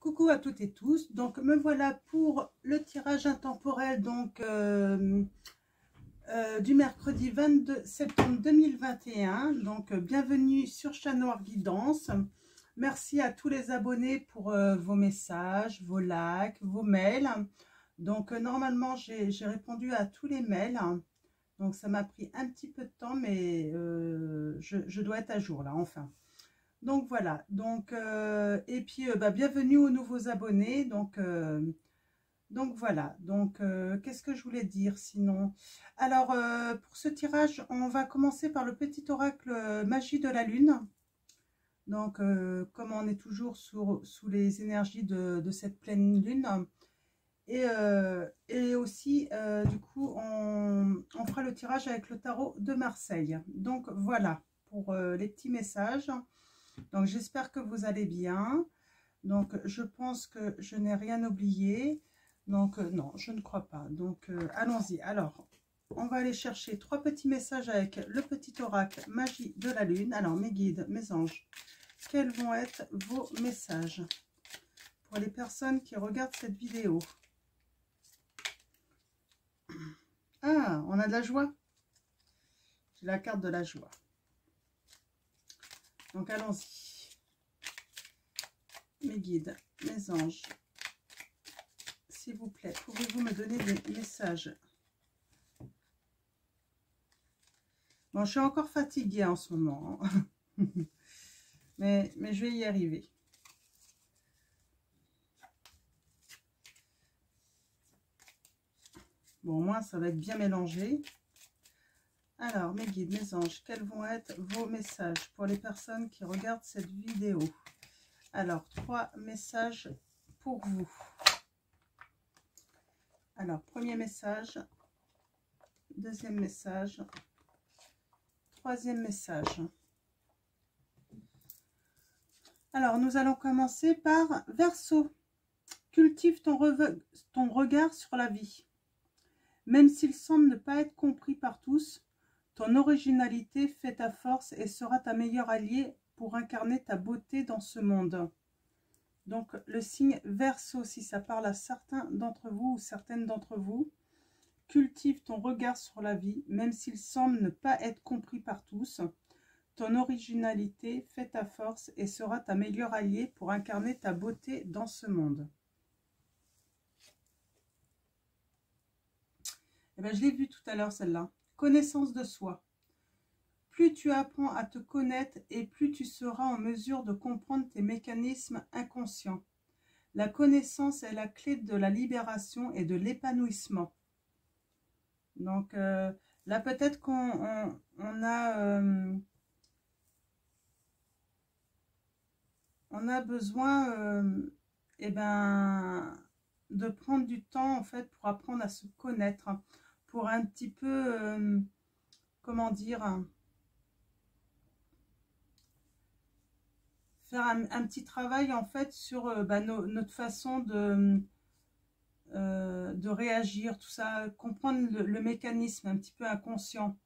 Coucou à toutes et tous, donc me voilà pour le tirage intemporel donc du mercredi 22 septembre 2021. Donc bienvenue sur Chat Noir Guidance. Merci à tous les abonnés pour vos messages, vos likes, vos mails. Donc normalement j'ai répondu à tous les mails, donc ça m'a pris un petit peu de temps, mais je dois être à jour là enfin. Donc voilà, donc et puis bienvenue aux nouveaux abonnés. Donc voilà, donc qu'est-ce que je voulais dire sinon? Alors pour ce tirage, on va commencer par le petit oracle magie de la lune. Donc comme on est toujours sous les énergies de cette pleine lune, et aussi du coup on fera le tirage avec le tarot de Marseille. Donc voilà pour les petits messages. Donc j'espère que vous allez bien. Donc je pense que je n'ai rien oublié. Donc non, je ne crois pas. Donc allons-y. Alors on va aller chercher 3 petits messages avec le petit oracle magie de la lune. Alors mes guides, mes anges, quels vont être vos messages pour les personnes qui regardent cette vidéo? Ah, on a de la joie. J'ai la carte de la joie. Donc allons-y. Mes guides, mes anges, s'il vous plaît, pouvez-vous me donner des messages? Bon, je suis encore fatiguée en ce moment, hein. mais je vais y arriver. Bon, au moins, ça va être bien mélangé. Alors, mes guides, mes anges, quels vont être vos messages pour les personnes qui regardent cette vidéo? Alors, 3 messages pour vous. Alors, premier message, deuxième message, troisième message. Alors, nous allons commencer par Verseau. Cultive ton regard sur la vie. Même s'il semble ne pas être compris par tous, ton originalité fait ta force et sera ta meilleure alliée pour incarner ta beauté dans ce monde. Donc, le signe Verseau, si ça parle à certains d'entre vous ou certaines d'entre vous, cultive ton regard sur la vie, même s'il semble ne pas être compris par tous. Ton originalité fait ta force et sera ta meilleure alliée pour incarner ta beauté dans ce monde. Eh bien, je l'ai vu tout à l'heure celle-là. Connaissance de soi. Plus tu apprends à te connaître et plus tu seras en mesure de comprendre tes mécanismes inconscients. La connaissance est la clé de la libération et de l'épanouissement. Donc là, peut-être qu'on a besoin de prendre du temps en fait pour apprendre à se connaître, pour un petit peu, comment dire, faire un petit travail en fait sur notre façon de réagir, tout ça, comprendre le mécanisme un petit peu inconscient.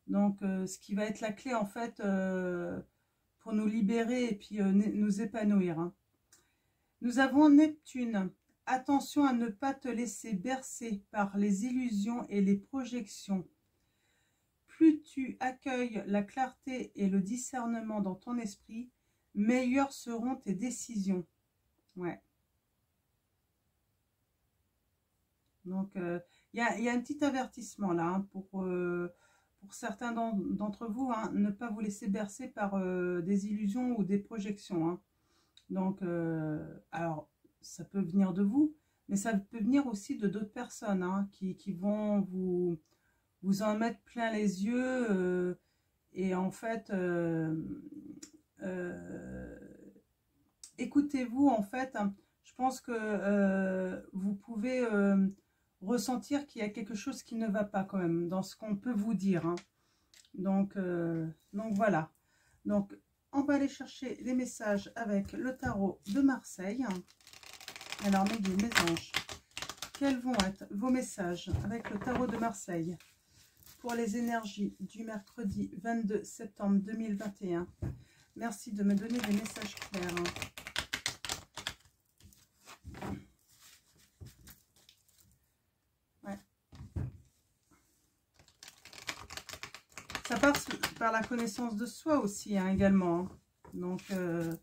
Donc ce qui va être la clé en fait pour nous libérer et puis nous épanouir, hein. Nous avons Neptune. Attention à ne pas te laisser bercer par les illusions et les projections. Plus tu accueilles la clarté et le discernement dans ton esprit, meilleures seront tes décisions. Ouais. Donc, y a un petit avertissement là, hein, pour certains d'entre vous, hein, ne pas vous laisser bercer par des illusions ou des projections, hein. Donc, alors, ça peut venir de vous, mais ça peut venir aussi de d'autres personnes, hein, qui vont vous en mettre plein les yeux. Et en fait, écoutez-vous, en fait, hein, je pense que vous pouvez ressentir qu'il y a quelque chose qui ne va pas quand même dans ce qu'on peut vous dire, hein. Donc voilà. Donc, on va aller chercher les messages avec le tarot de Marseille. Alors, mes guides, mes anges, quels vont être vos messages avec le tarot de Marseille pour les énergies du mercredi 22 septembre 2021? Merci de me donner des messages clairs, hein. passe par la connaissance de soi aussi, hein, également. Hein. Donc, de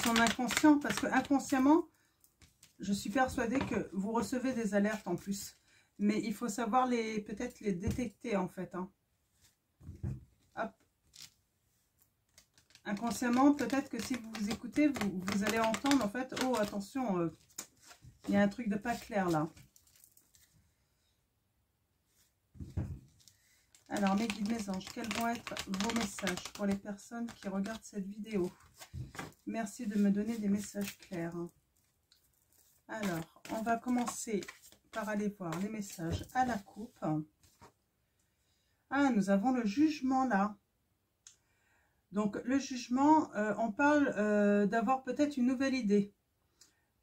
son inconscient, parce que inconsciemment, je suis persuadée que vous recevez des alertes en plus. Mais il faut savoir peut-être les détecter en fait. Hein. Hop. Inconsciemment, peut-être que si vous vous écoutez, vous allez entendre en fait, oh attention, il y a un truc de pas clair là. Alors mes guides, mes anges, quels vont être vos messages pour les personnes qui regardent cette vidéo? Merci de me donner des messages clairs. Alors, on va commencer par aller voir les messages à la coupe. Ah, nous avons le jugement là. Donc, le jugement, on parle d'avoir peut-être une nouvelle idée.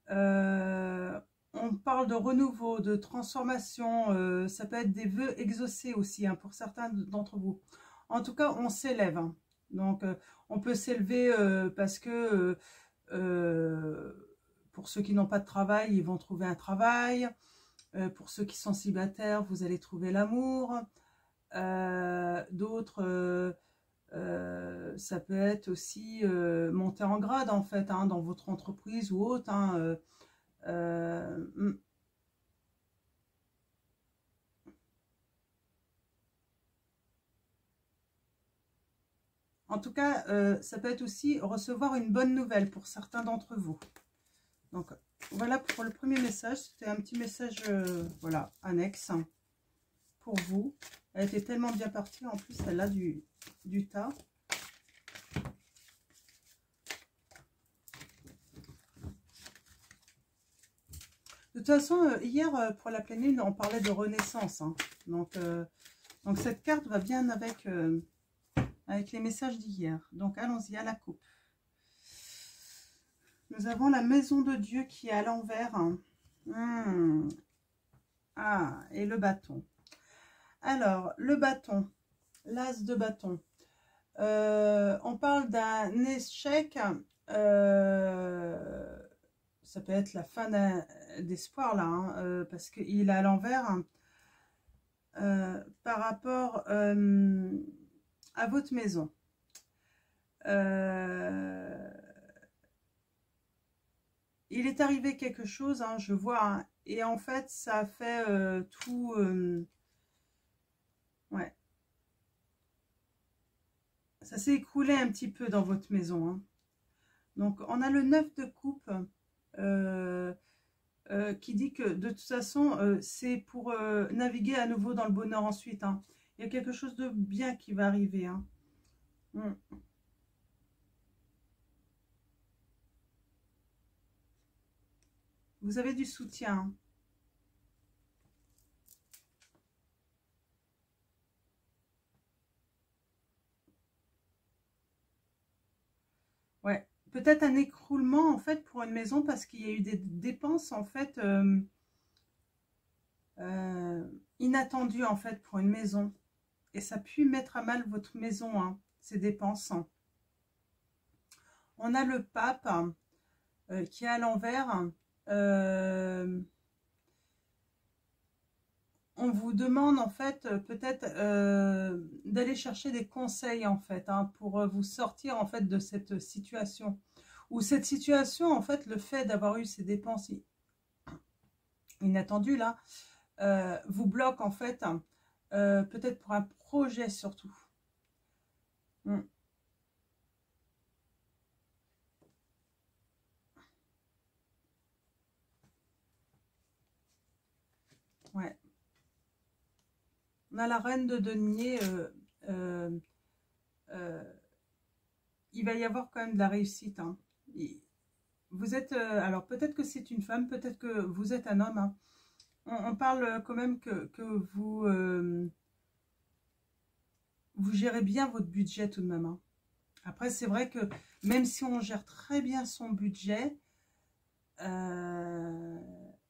On parle de renouveau, de transformation. Ça peut être des vœux exaucés aussi hein, pour certains d'entre vous. En tout cas, on s'élève. Hein. Donc, on peut s'élever parce que... pour ceux qui n'ont pas de travail, ils vont trouver un travail. Pour ceux qui sont célibataires, vous allez trouver l'amour. D'autres, ça peut être aussi monter en grade en fait, hein, dans votre entreprise ou autre. Hein, En tout cas, ça peut être aussi recevoir une bonne nouvelle pour certains d'entre vous. Donc, voilà pour le premier message. C'était un petit message, voilà, annexe hein, pour vous. Elle était tellement bien partie. En plus, elle a du tas. De toute façon, hier, pour la pleine lune, on parlait de renaissance. Hein. Donc, cette carte va bien avec les messages d'hier. Donc, allons-y à la coupe. Nous avons la maison de Dieu qui est à l'envers. Ah, et le bâton. Alors, le bâton, l'as de bâton. On parle d'un échec. Ça peut être la fin d'espoir là, hein, parce qu'il est à l'envers. Hein, par rapport à votre maison. Il est arrivé quelque chose, hein, je vois, hein, et en fait, ça a fait tout... ouais. Ça s'est écroulé un petit peu dans votre maison. Hein. Donc, on a le 9 de coupe qui dit que, de toute façon, c'est pour naviguer à nouveau dans le bonheur ensuite. Hein. Il y a quelque chose de bien qui va arriver. Hein. Vous avez du soutien. Ouais, peut-être un écroulement en fait pour une maison parce qu'il y a eu des dépenses en fait inattendues en fait pour une maison. Et ça a pu mettre à mal votre maison, hein, ces dépenses. On a le pape qui est à l'envers. On vous demande en fait peut-être d'aller chercher des conseils en fait hein, pour vous sortir en fait de cette situation. Ou cette situation en fait le fait d'avoir eu ces dépenses inattendues là vous bloque en fait peut-être pour un projet surtout. Ouais. On a la reine de denier. Il va y avoir quand même de la réussite. Hein. Vous êtes... alors peut-être que c'est une femme, peut-être que vous êtes un homme. Hein. On parle quand même que vous... vous gérez bien votre budget tout de même. Hein. Après, c'est vrai que même si on gère très bien son budget...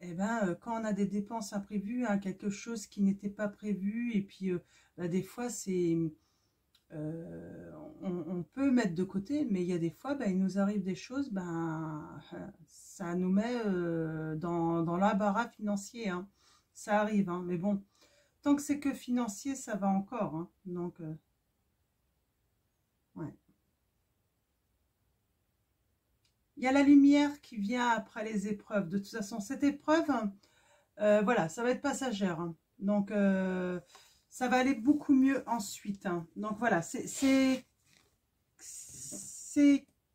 eh ben, quand on a des dépenses imprévues, hein, quelque chose qui n'était pas prévu, et puis bah, des fois, c'est, on on peut mettre de côté, mais il y a des fois, il nous arrive des choses, ça nous met dans l'embarras financier, hein. Ça arrive, hein, mais bon, tant que c'est que financier, ça va encore, hein. Donc, ouais. Il y a la lumière qui vient après les épreuves. De toute façon, cette épreuve, voilà, ça va être passagère, hein. Donc, ça va aller beaucoup mieux ensuite, hein. Donc, voilà, c'est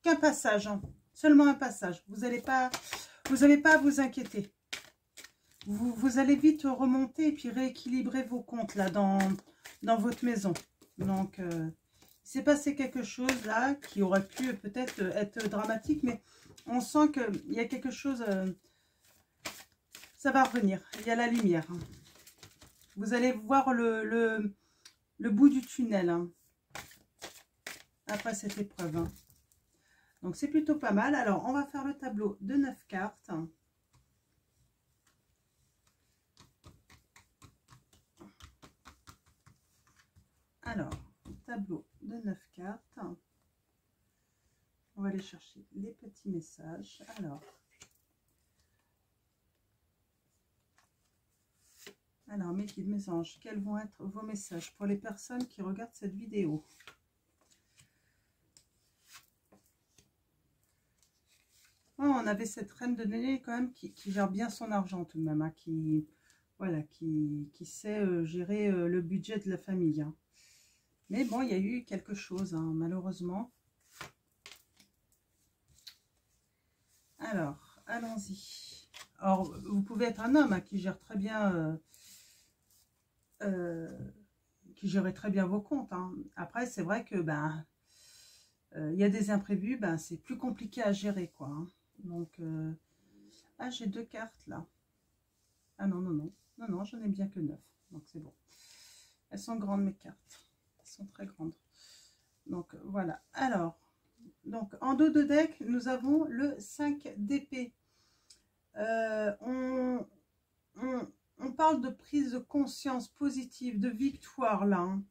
qu'un passage, hein. Seulement un passage. Vous n'avez pas à vous inquiéter. Vous allez vite remonter et puis rééquilibrer vos comptes là dans votre maison. Donc, il s'est passé quelque chose là qui aurait pu peut-être être dramatique, mais on sent qu'il y a quelque chose, ça va revenir. Il y a la lumière, hein. Vous allez voir le bout du tunnel, hein, après cette épreuve, hein. Donc, c'est plutôt pas mal. Alors, on va faire le tableau de 9 cartes. Alors, tableau de 9 cartes. On va aller chercher les petits messages. Alors, mes guides, mes anges, quels vont être vos messages pour les personnes qui regardent cette vidéo? Oh, on avait cette reine de denier quand même qui gère bien son argent tout de même, hein, voilà, qui sait gérer le budget de la famille, hein. Mais bon, il y a eu quelque chose, hein, malheureusement. Alors, allons-y. Alors, vous pouvez être un homme, hein, qui gère très bien, qui gérait très bien vos comptes, hein. Après, c'est vrai que il y a des imprévus, c'est plus compliqué à gérer, quoi, hein. Donc, ah, j'ai 2 cartes là. Ah non, non, non. Non, non, j'en ai bien que 9. Donc, c'est bon. Elles sont grandes, mes cartes. Elles sont très grandes. Donc, voilà. Alors, donc, en dos de deck, nous avons le 5 d'épée. On parle de prise de conscience positive, de victoire, là, hein.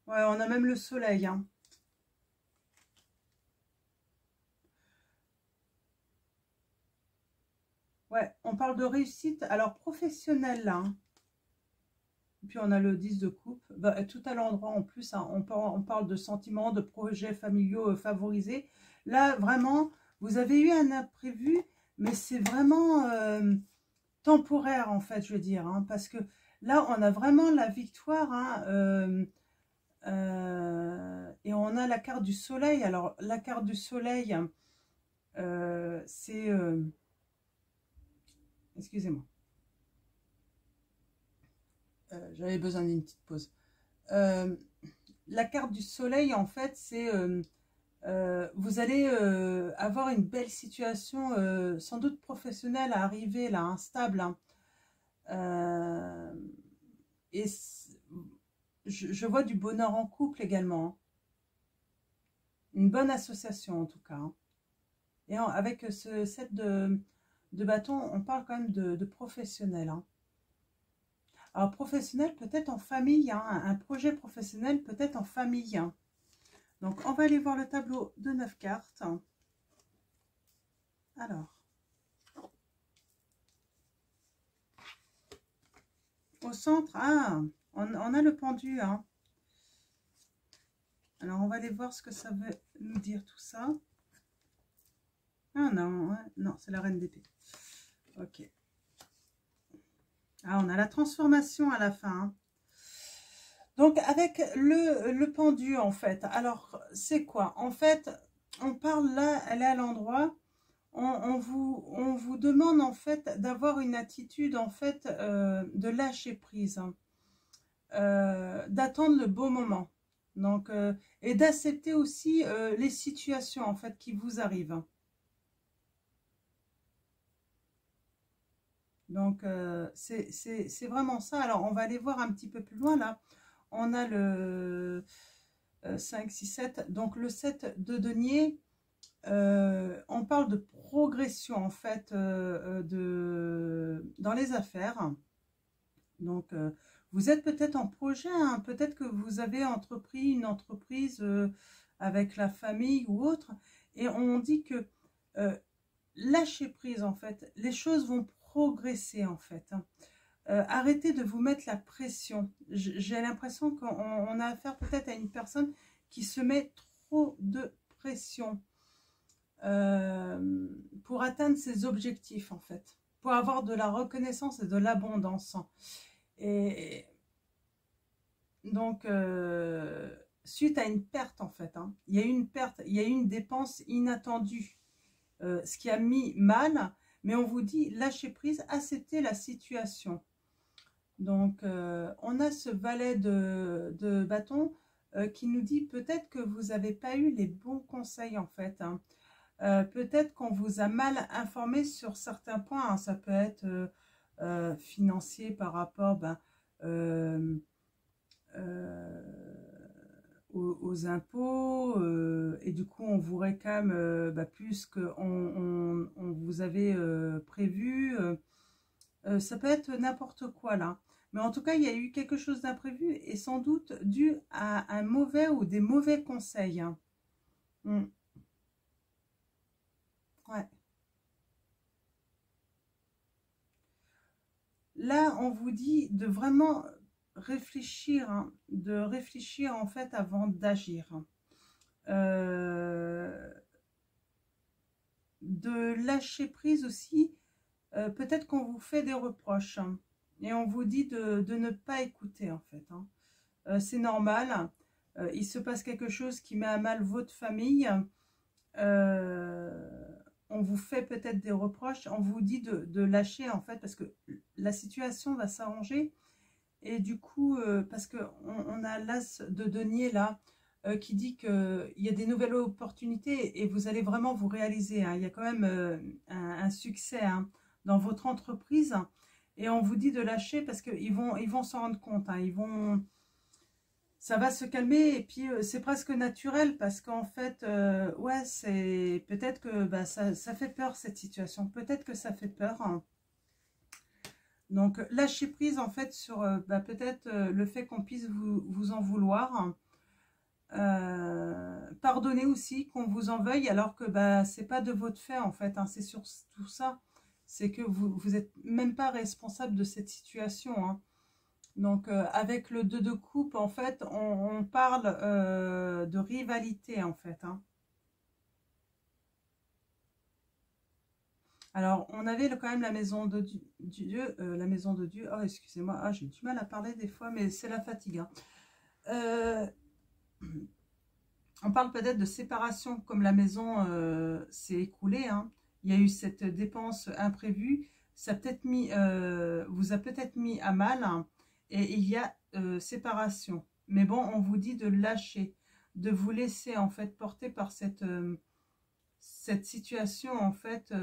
Ouais, on a même le soleil, hein. Ouais, on parle de réussite, alors professionnelle, là, hein. Et puis on a le 10 de coupe, tout à l'endroit en plus, hein, on parle de sentiments, de projets familiaux favorisés. Là, vraiment, vous avez eu un imprévu, mais c'est vraiment temporaire, en fait, je veux dire, hein, parce que là, on a vraiment la victoire, hein, et on a la carte du soleil. Alors, la carte du soleil, c'est... excusez-moi. J'avais besoin d'une petite pause. La carte du soleil, en fait, c'est... vous allez avoir une belle situation, sans doute professionnelle, à arriver, là, instable, hein. Et je vois du bonheur en couple également, hein. Une bonne association, en tout cas, hein. Et avec ce set de bâtons, on parle quand même de professionnel, hein. Alors, professionnel peut-être en famille, hein, un projet professionnel peut-être en famille, hein. Donc, on va aller voir le tableau de 9 cartes. Alors, au centre, ah, on a le pendu, hein. Alors, on va aller voir ce que ça veut nous dire tout ça. Ah non, hein, non, c'est la reine d'épée. Ok. Ah, on a la transformation à la fin, hein. Donc, avec le pendu, en fait. Alors, c'est quoi? En fait, on parle là, elle est à l'endroit. On vous demande, en fait, d'avoir une attitude, en fait, de lâcher prise, hein. D'attendre le bon moment. Donc, et d'accepter aussi les situations, en fait, qui vous arrivent. Donc, c'est vraiment ça. Alors, on va aller voir un petit peu plus loin, là. On a le 5, 6, 7. Donc, le 7 de denier, on parle de progression, en fait, dans les affaires. Donc, vous êtes peut-être en projet, hein, peut-être que vous avez entrepris une entreprise avec la famille ou autre. Et on dit que lâchez prise, en fait. Les choses vont progresser, en fait. Arrêtez de vous mettre la pression. J'ai l'impression qu'on a affaire peut-être à une personne qui se met trop de pression pour atteindre ses objectifs, en fait. Pour avoir de la reconnaissance et de l'abondance. Et donc, suite à une perte, en fait, hein, il y a eu une perte, il y a eu une dépense inattendue, ce qui a mis mal, mais on vous dit, lâchez prise, acceptez la situation. Donc, on a ce valet de bâton qui nous dit peut-être que vous n'avez pas eu les bons conseils, en fait, hein. Peut-être qu'on vous a mal informé sur certains points, hein. Ça peut être financier par rapport aux impôts, et du coup on vous réclame plus qu'on on vous avait prévu. Ça peut être n'importe quoi là. Mais en tout cas, il y a eu quelque chose d'imprévu et sans doute dû à un mauvais ou des mauvais conseils, hein. Ouais. Là, on vous dit de vraiment réfléchir, hein, de réfléchir en fait avant d'agir. De lâcher prise aussi, peut-être qu'on vous fait des reproches, hein, et on vous dit de ne pas écouter en fait, hein. C'est normal, il se passe quelque chose qui met à mal votre famille, on vous fait peut-être des reproches, on vous dit de lâcher en fait, parce que la situation va s'arranger. Et du coup, parce qu'on on a l'as de denier là, qui dit qu'il y a des nouvelles opportunités et vous allez vraiment vous réaliser, hein. Il y a quand même un succès, hein, dans votre entreprise. Et on vous dit de lâcher parce qu'ils vont s'en rendre compte, hein. Ça va se calmer et puis c'est presque naturel parce qu'en fait, ouais, c'est peut-être que ça fait peur cette situation. Peut-être que ça fait peur, hein. Donc, lâcher prise en fait sur peut-être le fait qu'on puisse vous en vouloir. Pardonner aussi qu'on vous en veuille alors que c'est pas de votre fait en fait, hein, c'est sur tout ça. C'est que vous n'êtes même pas responsable de cette situation, hein. Donc, avec le 2 de coupe, en fait, on parle de rivalité en fait, hein. Alors, on avait quand même la maison de Dieu, la maison de Dieu. Oh, excusez-moi, j'ai du mal à parler des fois, mais c'est la fatigue, hein. On parle peut-être de séparation, comme la maison s'est écoulée, hein. Il y a eu cette dépense imprévue, ça vous a peut-être mis à mal, hein, et il y a séparation. Mais bon, on vous dit de lâcher, de vous laisser en fait porter par cette situation en fait.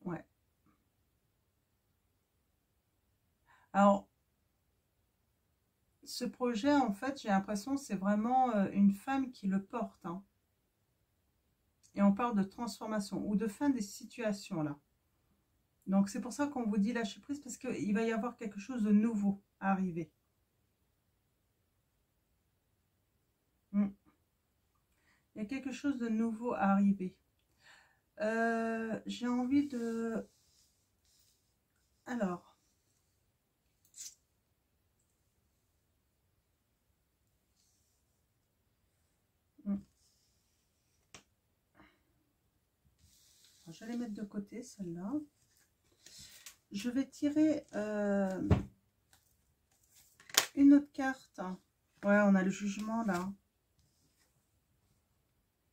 Ouais. Alors, ce projet, en fait, j'ai l'impression que c'est vraiment une femme qui le porte, hein. Et on parle de transformation ou de fin des situations, là. Donc, c'est pour ça qu'on vous dit lâcher prise, parce qu'il va y avoir quelque chose de nouveau à arriver. Il y a quelque chose de nouveau à arriver. J'ai envie de... Alors... Je vais les mettre de côté, celle-là. Je vais tirer une autre carte. Ouais, on a le jugement, là.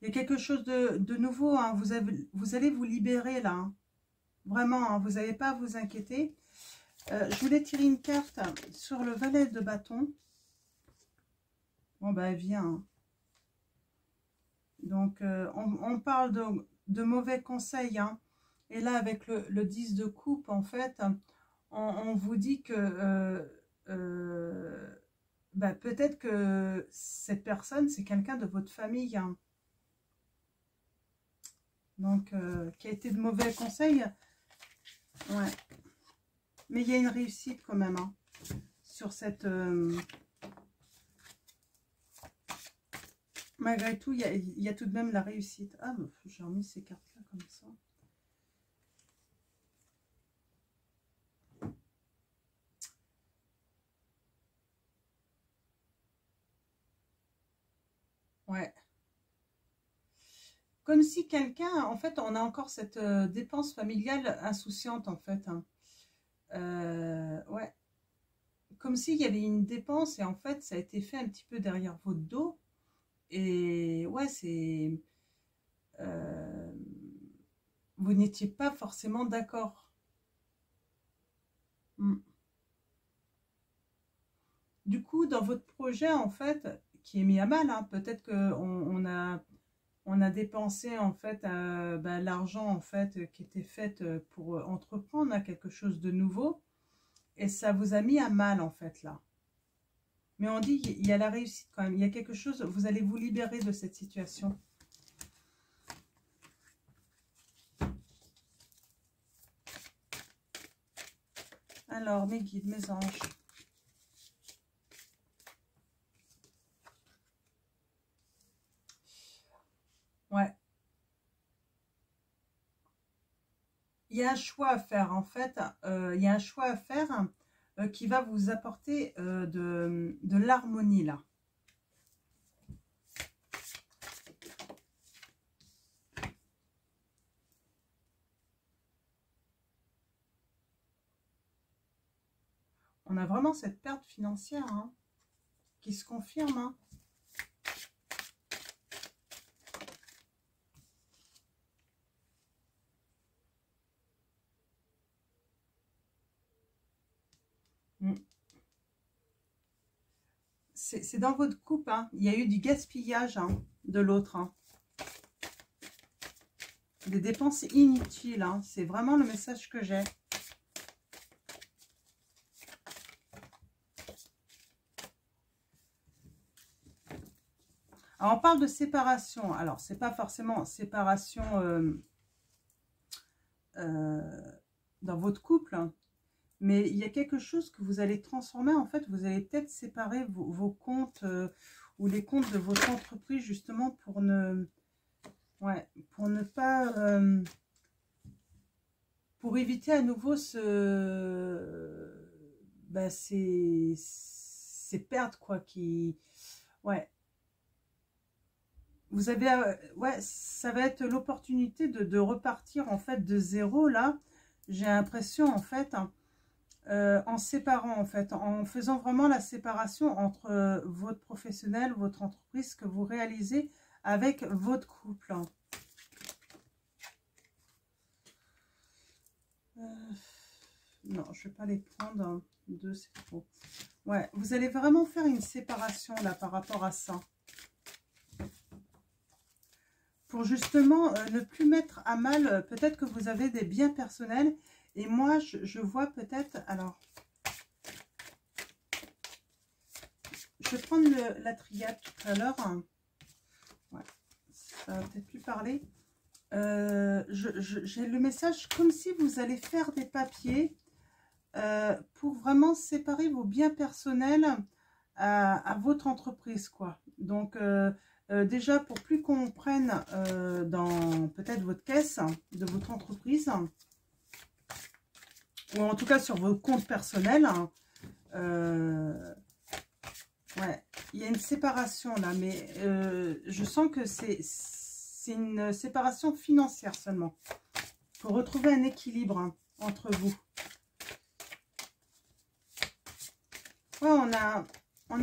Il y a quelque chose de nouveau, hein. Vous allez vous libérer, là, hein. Vraiment, hein, vous n'avez pas à vous inquiéter. Je voulais tirer une carte sur le valet de bâton. Bon, elle vient, hein. Donc, on parle de mauvais conseils, hein. Et là, avec le 10 de coupe, en fait, on vous dit que peut-être que cette personne, c'est quelqu'un de votre famille, hein. Donc, qui a été de mauvais conseils. Ouais. Mais il y a une réussite quand même, hein, sur cette Malgré tout, il y a tout de même la réussite. Ah, j'ai remis ces cartes-là comme ça. Ouais. Comme si quelqu'un, en fait, on a encore cette dépense familiale insouciante, en fait. Hein. Ouais. Comme s'il y avait une dépense et en fait, ça a été fait un petit peu derrière votre dos. Et ouais, c'est... vous n'étiez pas forcément d'accord. Mm. Du coup, dans votre projet, en fait, qui est mis à mal, hein, peut-être on a dépensé en fait l'argent en fait qui était fait pour entreprendre hein, quelque chose de nouveau et ça vous a mis à mal en fait là. Mais on dit il y a la réussite quand même, il y a quelque chose, vous allez vous libérer de cette situation. Alors, mes guides, mes anges. Ouais. Il y a un choix à faire, en fait. Il y a un choix à faire qui va vous apporter de l'harmonie, là. On a vraiment cette perte financière hein, qui se confirme. Hein. C'est dans votre couple, hein. Il y a eu du gaspillage hein, de l'autre. Hein. Des dépenses inutiles. Hein. C'est vraiment le message que j'ai. Alors, on parle de séparation. Alors, c'est pas forcément séparation dans votre couple. Hein. Mais il y a quelque chose que vous allez transformer. En fait, vous allez peut-être séparer vos comptes ou les comptes de votre entreprise justement pour ne pas... pour éviter à nouveau ces pertes quoi qui... Ouais. Vous avez... ouais, ça va être l'opportunité de repartir en fait de zéro là. J'ai l'impression en fait... Hein, en séparant en fait, en faisant vraiment la séparation entre votre professionnel, votre entreprise que vous réalisez avec votre couple. Non, je ne vais pas les prendre. Deux, c'est trop. Ouais, vous allez vraiment faire une séparation là par rapport à ça. Pour justement ne plus mettre à mal, peut-être que vous avez des biens personnels. Et moi, je vois peut-être, alors, je vais prendre la triade tout à l'heure. Ouais, ça va peut-être plus parler. J'ai le message comme si vous allez faire des papiers pour vraiment séparer vos biens personnels à votre entreprise, quoi. Donc, déjà, pour plus qu'on prenne dans peut-être votre caisse de votre entreprise, ou en tout cas sur vos comptes personnels, ouais, il y a une séparation là, mais je sens que c'est une séparation financière seulement. Pour retrouver un équilibre hein, entre vous. Ouais, on a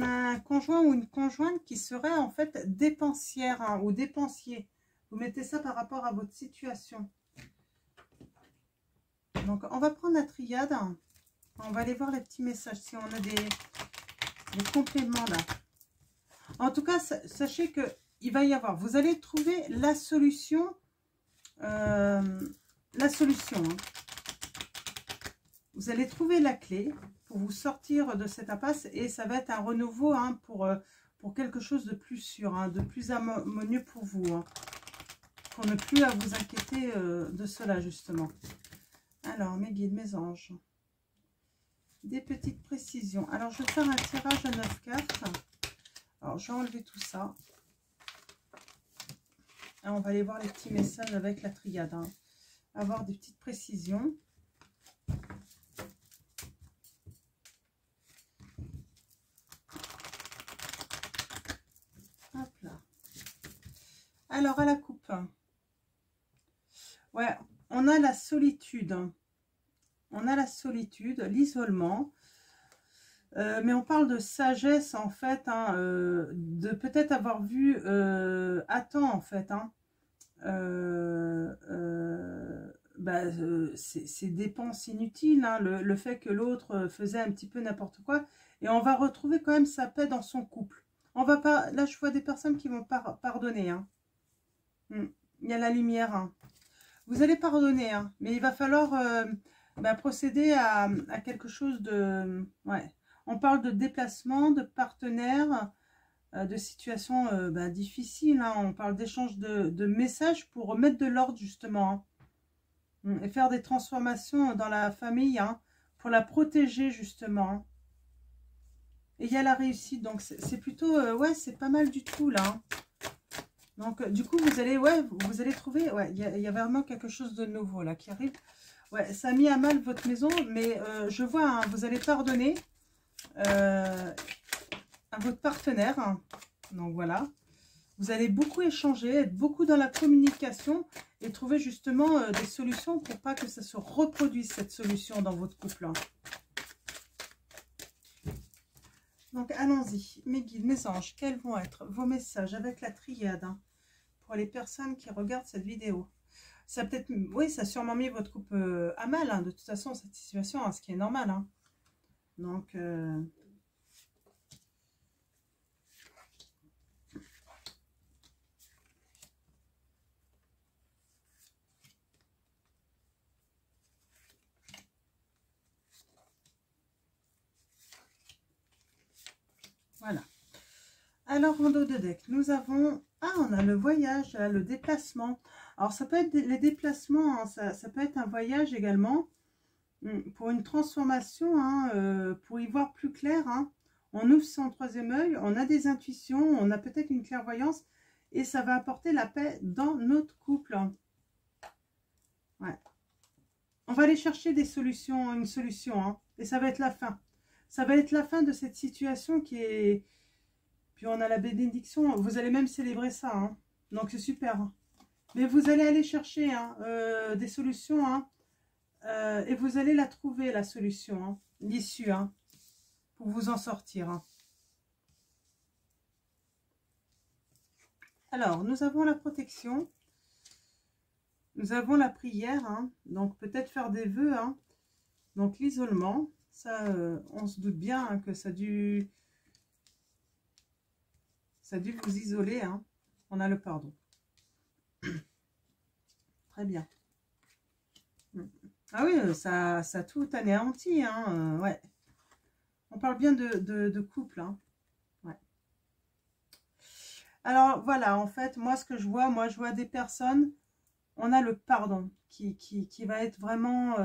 un conjoint ou une conjointe qui serait en fait dépensière hein, ou dépensier. Vous mettez ça par rapport à votre situation. Donc, on va prendre la triade. On va aller voir les petits messages si on a des compléments là. En tout cas, sachez que il va y avoir, vous allez trouver la solution. Hein. Vous allez trouver la clé pour vous sortir de cette impasse et ça va être un renouveau hein, pour quelque chose de plus sûr, hein, de plus harmonieux pour vous. Hein, pour ne plus à vous inquiéter de cela justement. Alors, mes guides, mes anges. Des petites précisions. Alors, je vais faire un tirage à 9 cartes. Alors, je vais enlever tout ça. On va aller voir les petits messages avec la triade. Hein. Avoir des petites précisions. Hop là. Alors, à la coupe. Ouais, on a la solitude. On a la solitude, l'isolement. Mais on parle de sagesse, en fait, hein, de peut-être avoir vu à temps, en fait. Hein, ces dépenses inutiles, hein, le fait que l'autre faisait un petit peu n'importe quoi. Et on va retrouver quand même sa paix dans son couple. On va pas, là, je vois des personnes qui vont pardonner. Hein. Il y a la lumière. Hein. Vous allez pardonner, hein, mais il va falloir procéder à quelque chose de... Ouais. On parle de déplacement, de partenaires, de situations difficiles. Hein. On parle d'échange de messages pour remettre de l'ordre, justement. Hein. Et faire des transformations dans la famille, hein, pour la protéger, justement. Hein. Et il y a la réussite. Donc, c'est plutôt... ouais, c'est pas mal du tout, là. Hein. Donc, du coup, vous allez trouver... Ouais, il y a vraiment quelque chose de nouveau, là, qui arrive. Ouais, ça a mis à mal votre maison, mais je vois, hein, vous allez pardonner à votre partenaire. Hein. Donc, voilà. Vous allez beaucoup échanger, être beaucoup dans la communication et trouver justement des solutions pour pas que ça se reproduise, cette solution dans votre couple. Hein. Donc, allons-y. Mes guides, mes anges, quels vont être vos messages avec la triade, hein, pour les personnes qui regardent cette vidéo? Ça peut-être, oui, ça a sûrement mis votre couple à mal, hein, de toute façon, cette situation, hein, ce qui est normal. Hein. Donc, voilà. Alors, en dos de deck, nous avons... Ah, on a le voyage, le déplacement. Alors, ça peut être les déplacements, hein, ça peut être un voyage également, pour une transformation, hein, pour y voir plus clair. Hein. On ouvre son troisième œil, on a des intuitions, on a peut-être une clairvoyance, et ça va apporter la paix dans notre couple. Ouais. On va aller chercher des solutions, une solution, hein, et ça va être la fin. Ça va être la fin de cette situation qui est... Puis on a la bénédiction, vous allez même célébrer ça, hein. Donc c'est super. Hein. Mais vous allez aller chercher, hein, des solutions, hein, et vous allez la trouver, la solution, hein, l'issue, hein, pour vous en sortir. Hein. Alors, nous avons la protection, nous avons la prière, hein, donc peut-être faire des vœux, hein, donc l'isolement, ça, on se doute bien, hein, que ça a dû vous isoler. Hein. On a le pardon. Très bien. Ah oui, ça a tout anéanti. Hein, ouais. On parle bien de couple. Hein. Ouais. Alors, voilà, en fait, moi, ce que je vois des personnes, on a le pardon qui va être vraiment...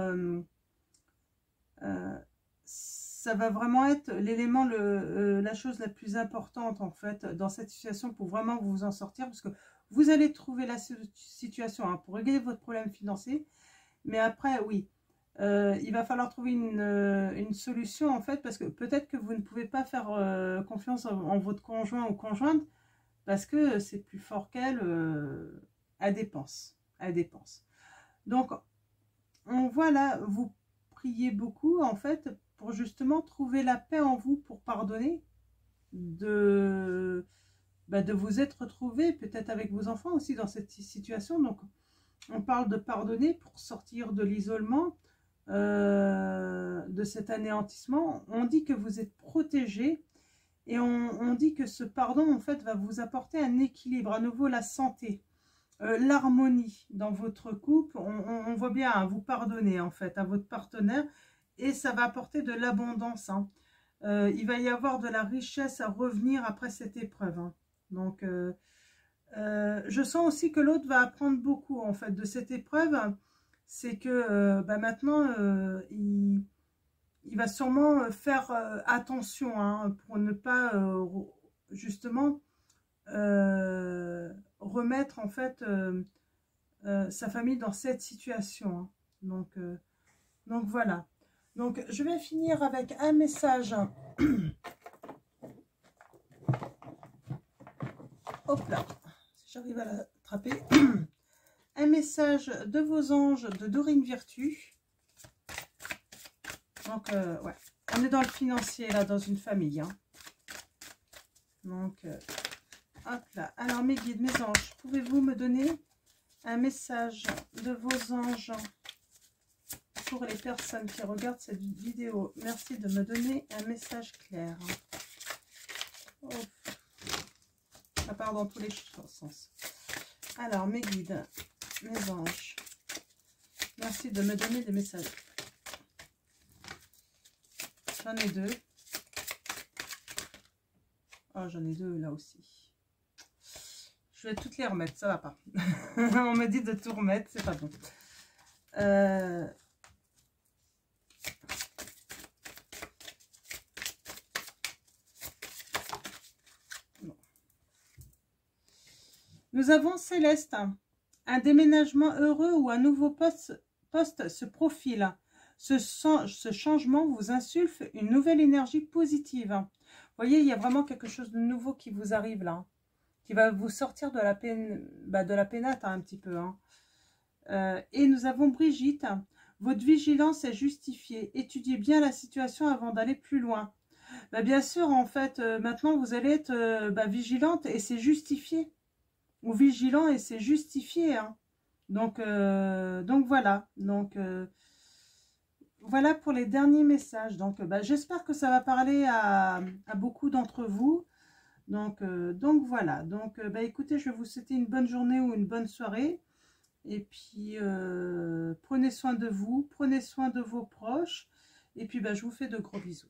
ça va vraiment être l'élément, la chose la plus importante, en fait, dans cette situation pour vraiment vous en sortir, parce que vous allez trouver la situation, hein, pour régler votre problème financier. Mais après, oui, il va falloir trouver une solution, en fait, parce que peut-être que vous ne pouvez pas faire confiance en votre conjoint ou conjointe, parce que c'est plus fort qu'elle, à dépense. Donc, on voit là, vous priez beaucoup, en fait, pour justement trouver la paix en vous, pour pardonner, de vous être retrouvé, peut-être avec vos enfants aussi dans cette situation. Donc, on parle de pardonner pour sortir de l'isolement, de cet anéantissement. On dit que vous êtes protégé et on dit que ce pardon, en fait, va vous apporter un équilibre, à nouveau la santé, l'harmonie dans votre couple. On voit bien, hein, vous pardonnez, en fait, à votre partenaire, et ça va apporter de l'abondance. Hein. Il va y avoir de la richesse à revenir après cette épreuve. Hein. Donc, je sens aussi que l'autre va apprendre beaucoup, en fait, de cette épreuve. C'est que maintenant, il va sûrement faire attention, hein, pour ne pas justement remettre en fait sa famille dans cette situation. Hein. Donc voilà. Donc je vais finir avec un message. Hop là, si j'arrive à l'attraper. Un message de vos anges de Dorine Virtue. Donc ouais, on est dans le financier là, dans une famille. Hein. Donc hop là. Alors mes guides, mes anges, pouvez-vous me donner un message de vos anges pour les personnes qui regardent cette vidéo? Merci de me donner un message clair. Oh. Ça part dans tous les sens. Alors mes guides, mes anges, merci de me donner des messages. J'en ai deux. Oh, j'en ai deux là aussi. Je vais toutes les remettre, ça va pas. On me dit de tout remettre, c'est pas bon. Bon. Nous avons Céleste. Un déménagement heureux ou un nouveau poste se profile. Ce changement vous insuffle une nouvelle énergie positive. Vous voyez, il y a vraiment quelque chose de nouveau qui vous arrive là. Qui va vous sortir de la peine, de la pénate hein, un petit peu. Hein. Et nous avons Brigitte. Votre vigilance est justifiée. Étudiez bien la situation avant d'aller plus loin. Bien sûr, en fait, maintenant vous allez être vigilante et c'est justifié. Ou vigilant et c'est justifié. Hein. Donc voilà. Donc voilà pour les derniers messages. Donc j'espère que ça va parler à beaucoup d'entre vous. Donc voilà. Donc écoutez, je vais vous souhaiter une bonne journée ou une bonne soirée. Et puis prenez soin de vous, prenez soin de vos proches. Et puis je vous fais de gros bisous.